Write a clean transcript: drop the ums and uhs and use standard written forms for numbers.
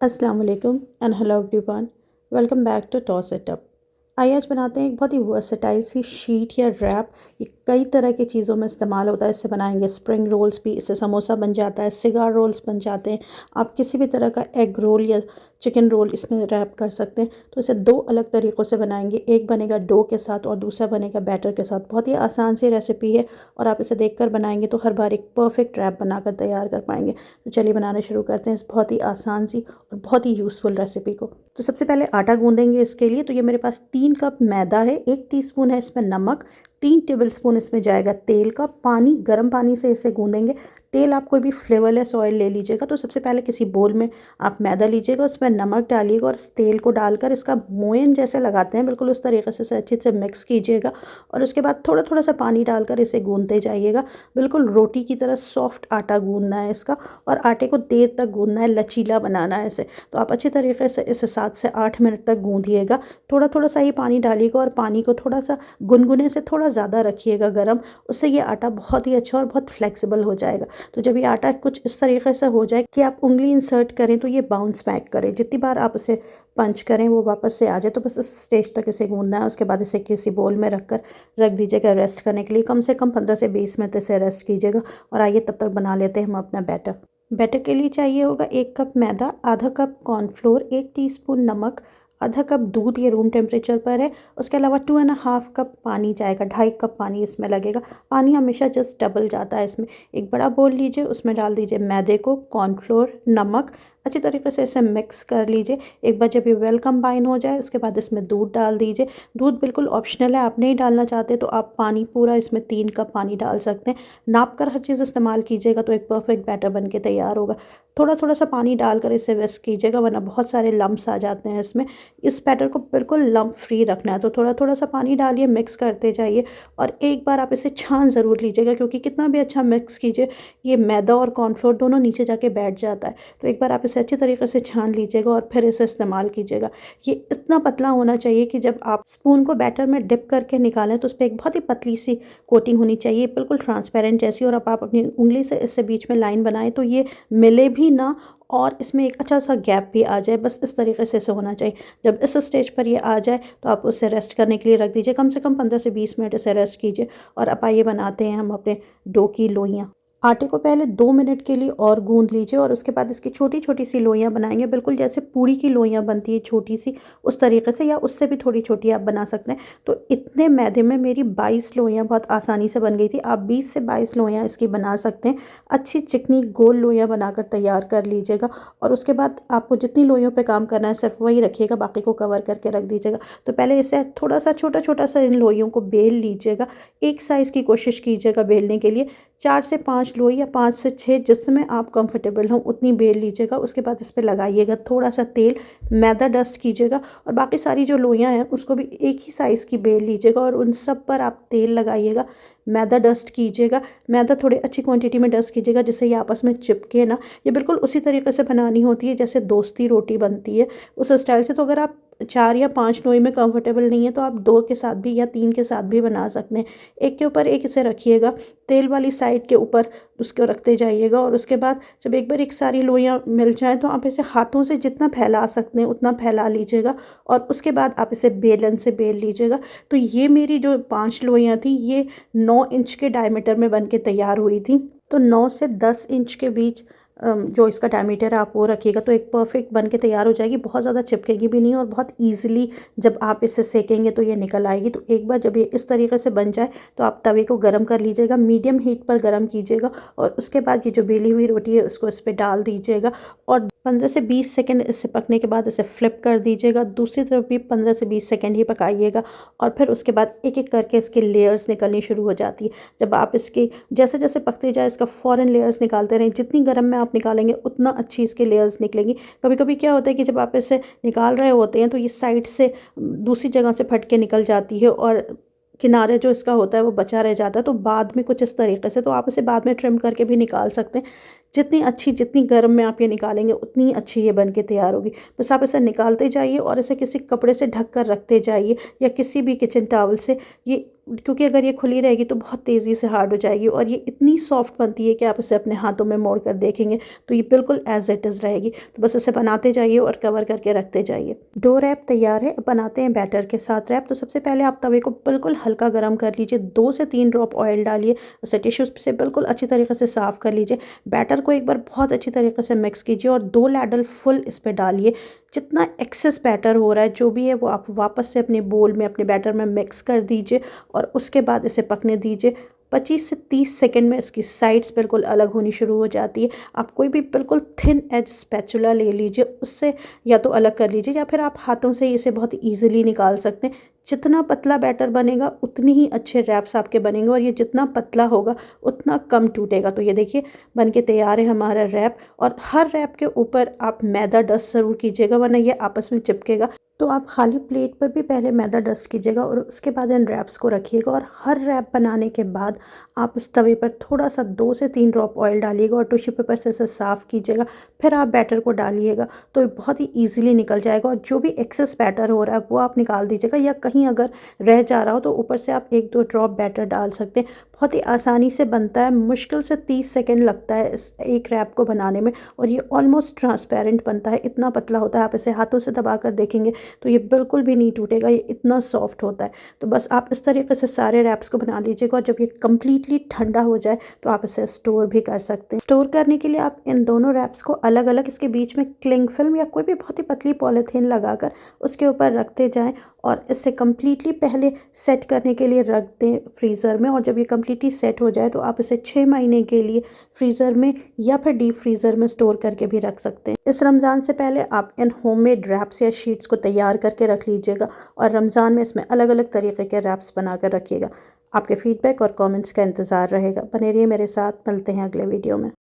अस्सलाम वालेकुम and hello everyone. Welcome back to टॉ सेटअप। आइए आज बनाते हैं एक बहुत ही वर्सेटाइल सी शीट या रैप। ये कई तरह की चीज़ों में इस्तेमाल होता है। इससे बनाएंगे स्प्रिंग रोल्स भी, इससे समोसा बन जाता है, सिगार रोल्स बन जाते हैं। आप किसी भी तरह का एग रोल या चिकन रोल इसमें रैप कर सकते हैं। तो इसे दो अलग तरीक़ों से बनाएंगे, एक बनेगा डो के साथ और दूसरा बनेगा बैटर के साथ। बहुत ही आसान सी रेसिपी है और आप इसे देखकर बनाएंगे तो हर बार एक परफेक्ट रैप बनाकर तैयार कर पाएंगे। तो चलिए बनाना शुरू करते हैं इस बहुत ही आसान सी और बहुत ही यूज़फुल रेसिपी को। तो सबसे पहले आटा गूंदेंगे इसके लिए। तो ये मेरे पास 3 कप मैदा है, 1 टीस्पून है इसमें नमक, 3 टेबलस्पून इसमें जाएगा तेल का पानी। गर्म पानी से इसे गूंदेंगे। तेल आप कोई भी फ्लेवरलेस ऑयल ले लीजिएगा। तो सबसे पहले किसी बोल में आप मैदा लीजिएगा, उसमें नमक डालिएगा और इस तेल को डालकर इसका मोयन जैसे लगाते हैं बिल्कुल उस तरीके से अच्छे से मिक्स कीजिएगा। और उसके बाद थोड़ा थोड़ा सा पानी डालकर इसे गूंदते जाइएगा। बिल्कुल रोटी की तरह सॉफ्ट आटा गूंदना है इसका, और आटे को देर तक गूंदना है, लचीला बनाना है इसे। तो आप अच्छी तरीके से इसे 7 से 8 मिनट तक गूंदिएगा। थोड़ा थोड़ा सा ही पानी डालिएगा और पानी को थोड़ा सा गुनगुने से थोड़ा ज़्यादा रखिएगा गर्म। उससे ये आटा बहुत ही अच्छा और बहुत फ्लेक्सिबल हो जाएगा। तो जब ये आटा कुछ इस तरीके से हो जाए कि आप उंगली इंसर्ट करें तो ये बाउंस बैक करे, जितनी बार आप इसे पंच करें वो वापस से आ जाए। तो बस इस स्टेज तक इसे गूंदना है। उसके बाद इसे किसी बोल में रख दीजिएगा रेस्ट करने के लिए। कम से कम 15 से 20 मिनट इसे रेस्ट कीजिएगा। और आइए तब तक बना लेते हैं हम अपना बैटर। बैटर के लिए चाहिए होगा 1 कप मैदा, आधा कप कॉर्नफ्लोर, 1 टीस्पून नमक, आधा कप दूध, ये रूम टेम्परेचर पर है। उसके अलावा 2.5 कप पानी जाएगा, 2.5 कप पानी इसमें लगेगा। पानी हमेशा जस्ट डबल जाता है इसमें। एक बड़ा बोल लीजिए, उसमें डाल दीजिए मैदे को, कॉर्नफ्लोर, नमक, अच्छी तरीके से इसे मिक्स कर लीजिए। एक बार जब ये वेल कंबाइन हो जाए उसके बाद इसमें दूध डाल दीजिए। दूध बिल्कुल ऑप्शनल है, आप नहीं डालना चाहते तो आप पानी पूरा इसमें 3 कप पानी डाल सकते हैं। नाप कर हर चीज़ इस्तेमाल कीजिएगा तो एक परफेक्ट बैटर बन के तैयार होगा। थोड़ा थोड़ा सा पानी डालकर इसे विस्क कीजिएगा, वरना बहुत सारे लम्स आ जाते हैं इसमें। इस बैटर को बिल्कुल लम्प फ्री रखना है। तो थोड़ा थोड़ा सा पानी डालिए, मिक्स करते जाइए। और एक बार आप इसे छान ज़रूर लीजिएगा, क्योंकि कितना भी अच्छा मिक्स कीजिए ये मैदा और कॉर्नफ्लोर दोनों नीचे जाके बैठ जाता है। तो एक बार आप इसे अच्छी तरीके से छान लीजिएगा और फिर इसे इस्तेमाल कीजिएगा। ये इतना पतला होना चाहिए कि जब आप स्पून को बैटर में डिप करके निकालें तो उस पर एक बहुत ही पतली सी कोटिंग होनी चाहिए, बिल्कुल ट्रांसपेरेंट जैसी। और अब आप अपनी उंगली से इससे बीच में लाइन बनाएं तो ये मिले भी ना और इसमें एक अच्छा सा गैप भी आ जाए। बस इस तरीके से इसे होना चाहिए। जब इस स्टेज पर ये आ जाए तो आप उसे रेस्ट करने के लिए रख दीजिए। कम से कम 15 से 20 मिनट इसे रेस्ट कीजिए। और अब आइए बनाते हैं हम अपने डो की लोइयाँ। आटे को पहले 2 मिनट के लिए और गूंद लीजिए और उसके बाद इसकी छोटी छोटी सी लोइयाँ बनाएंगे, बिल्कुल जैसे पूड़ी की लोइयाँ बनती है छोटी सी, उस तरीके से, या उससे भी थोड़ी छोटी आप बना सकते हैं। तो इतने मैदे में मेरी 22 लोइयाँ बहुत आसानी से बन गई थी। आप 20 से 22 लोइयाँ इसकी बना सकते हैं। अच्छी चिकनी गोल लोइयाँ बनाकर तैयार कर लीजिएगा। और उसके बाद आपको जितनी लोइयों पे काम करना है सिर्फ वही रखिएगा, बाकी को कवर करके रख दीजिएगा। तो पहले इसे थोड़ा सा छोटा छोटा सा इन लोइयों को बेल लीजिएगा। एक साइज़ की कोशिश कीजिएगा बेलने के लिए। 4 से 5 लोई या 5 से 6, जिसमें आप कंफर्टेबल हों उतनी बेल लीजिएगा। उसके बाद इस पर लगाइएगा थोड़ा सा तेल, मैदा डस्ट कीजिएगा और बाकी सारी जो लोइयाँ हैं उसको भी एक ही साइज़ की बेल लीजिएगा और उन सब पर आप तेल लगाइएगा, मैदा डस्ट कीजिएगा। मैदा थोड़ी अच्छी क्वांटिटी में डस्ट कीजिएगा जिससे ये आपस में चिपके ना। ये बिल्कुल उसी तरीके से बनानी होती है जैसे दोस्ती रोटी बनती है, उस स्टाइल से। तो अगर आप 4 या 5 लोई में कंफर्टेबल नहीं है तो आप 2 के साथ भी या 3 के साथ भी बना सकते हैं। एक के ऊपर एक इसे रखिएगा, तेल वाली साइड के ऊपर उसको रखते जाइएगा। और उसके बाद जब एक बार एक सारी लोइयाँ मिल जाएँ तो आप इसे हाथों से जितना फैला सकते हैं उतना फैला लीजिएगा। और उसके बाद आप इसे बेलन से बेल लीजिएगा। तो ये मेरी जो 5 लोइयाँ थी ये 9 इंच के डायमीटर में बन के तैयार हुई थी। तो 9 से 10 इंच के बीच जो इसका डायमीटर है आप वो रखिएगा तो एक परफेक्ट बन के तैयार हो जाएगी। बहुत ज़्यादा चिपकेगी भी नहीं और बहुत ईजिली जब आप इसे सेकेंगे तो ये निकल आएगी। तो एक बार जब ये इस तरीके से बन जाए तो आप तवे को गर्म कर लीजिएगा, मीडियम हीट पर गर्म कीजिएगा। और उसके बाद ये जो बेली हुई रोटी है उसको इस पर डाल दीजिएगा और 15 से 20 सेकंड इससे पकने के बाद इसे फ्लिप कर दीजिएगा। दूसरी तरफ भी 15 से 20 सेकंड ही पकाइएगा। और फिर उसके बाद एक एक करके इसके लेयर्स निकलनी शुरू हो जाती है। जब आप इसके जैसे जैसे पकते जाए इसका फ़ौरन लेयर्स निकालते रहें। जितनी गर्म में आप निकालेंगे उतना अच्छी इसके लेयर्स निकलेंगी। कभी कभी क्या होता है कि जब आप इसे निकाल रहे होते हैं तो ये साइड से दूसरी जगह से फट के निकल जाती है और किनारे जो इसका होता है वो बचा रह जाता है। तो बाद में कुछ इस तरीके से, तो आप इसे बाद में ट्रिम करके भी निकाल सकते हैं। जितनी अच्छी, जितनी गर्म में आप ये निकालेंगे उतनी अच्छी ये बन के तैयार होगी। बस आप इसे निकालते जाइए और इसे किसी कपड़े से ढक कर रखते जाइए या किसी भी किचन टॉवल से। ये क्योंकि अगर ये खुली रहेगी तो बहुत तेज़ी से हार्ड हो जाएगी और ये इतनी सॉफ्ट बनती है कि आप इसे अपने हाथों में मोड़ कर देखेंगे तो ये बिल्कुल एज इट इज़ रहेगी। तो बस इसे बनाते जाइए और कवर करके रखते जाइए। डो रैप तैयार है। अब बनाते हैं बैटर के साथ रैप। तो सबसे पहले आप तवे को बिल्कुल हल्का गर्म कर लीजिए, 2 से 3 ड्रॉप ऑयल डालिए, उसे टिश्यूज़ से बिल्कुल अच्छी तरीके से साफ़ कर लीजिए। बैटर को एक बार बहुत अच्छी तरीके से मिक्स कीजिए और 2 लैडल फुल इस पे डालिए। जितना एक्सेस बैटर हो रहा है जो भी है वो आप वापस से अपने बोल में, अपने बैटर में मिक्स कर दीजिए और उसके बाद इसे पकने दीजिए। 25 से 30 सेकंड में इसकी साइड्स बिल्कुल अलग होनी शुरू हो जाती है। आप कोई भी बिल्कुल थिन एज स्पैचुला ले लीजिए, उससे या तो अलग कर लीजिए या फिर आप हाथों से इसे बहुत ईजिली निकाल सकते हैं। जितना पतला बैटर बनेगा उतनी ही अच्छे रैप्स आपके बनेंगे और ये जितना पतला होगा उतना कम टूटेगा। तो ये देखिए बन के तैयार है हमारा रैप। और हर रैप के ऊपर आप मैदा डस्ट ज़रूर कीजिएगा वरना ये आपस में चिपकेगा। तो आप खाली प्लेट पर भी पहले मैदा डस्ट कीजिएगा और उसके बाद इन रैप्स को रखिएगा और हर रैप बनाने के बाद आप इस तवे पर थोड़ा सा 2 से 3 ड्रॉप ऑयल डालिएगा और टिश्यू पेपर से इसे साफ़ कीजिएगा। फिर आप बैटर को डालिएगा तो ये बहुत ही ईजिली निकल जाएगा और जो भी एक्सेस बैटर हो रहा है वो आप निकाल दीजिएगा या कहीं अगर रह जा रहा हो तो ऊपर से आप 1-2 ड्रॉप बैटर डाल सकते हैं। बहुत ही आसानी से बनता है, मुश्किल से 30 सेकेंड लगता है इस एक रैप को बनाने में और ये ऑलमोस्ट ट्रांसपेरेंट बनता है, इतना पतला होता है। आप इसे हाथों से दबा कर देखेंगे तो ये बिल्कुल भी नहीं टूटेगा, ये इतना सॉफ्ट होता है। तो बस आप इस तरीके से सारे रैप्स को बना लीजिएगा और जब ये कम्प्लीटली ठंडा हो जाए तो आप इसे स्टोर भी कर सकते हैं। स्टोर करने के लिए आप इन दोनों रैप्स को अलग अलग इसके बीच में क्लिंग फिल्म या कोई भी बहुत ही पतली पॉलीथीन लगाकर उसके ऊपर रखते जाएं और इसे कम्प्लीटली पहले सेट करने के लिए रख दें फ्रीज़र में। और जब ये कम्प्लीटली सेट हो जाए तो आप इसे 6 महीने के लिए फ्रीज़र में या फिर डीप फ्रीज़र में स्टोर करके भी रख सकते हैं। इस रमज़ान से पहले आप इन होममेड रैप्स या शीट्स को तैयार करके रख लीजिएगा और रमज़ान में इसमें अलग अलग तरीके के रैप्स बना कर रखिएगा। आपके फीडबैक और कमेंट्स का इंतज़ार रहेगा। बने रहिए मेरे साथ, मिलते हैं अगले वीडियो में।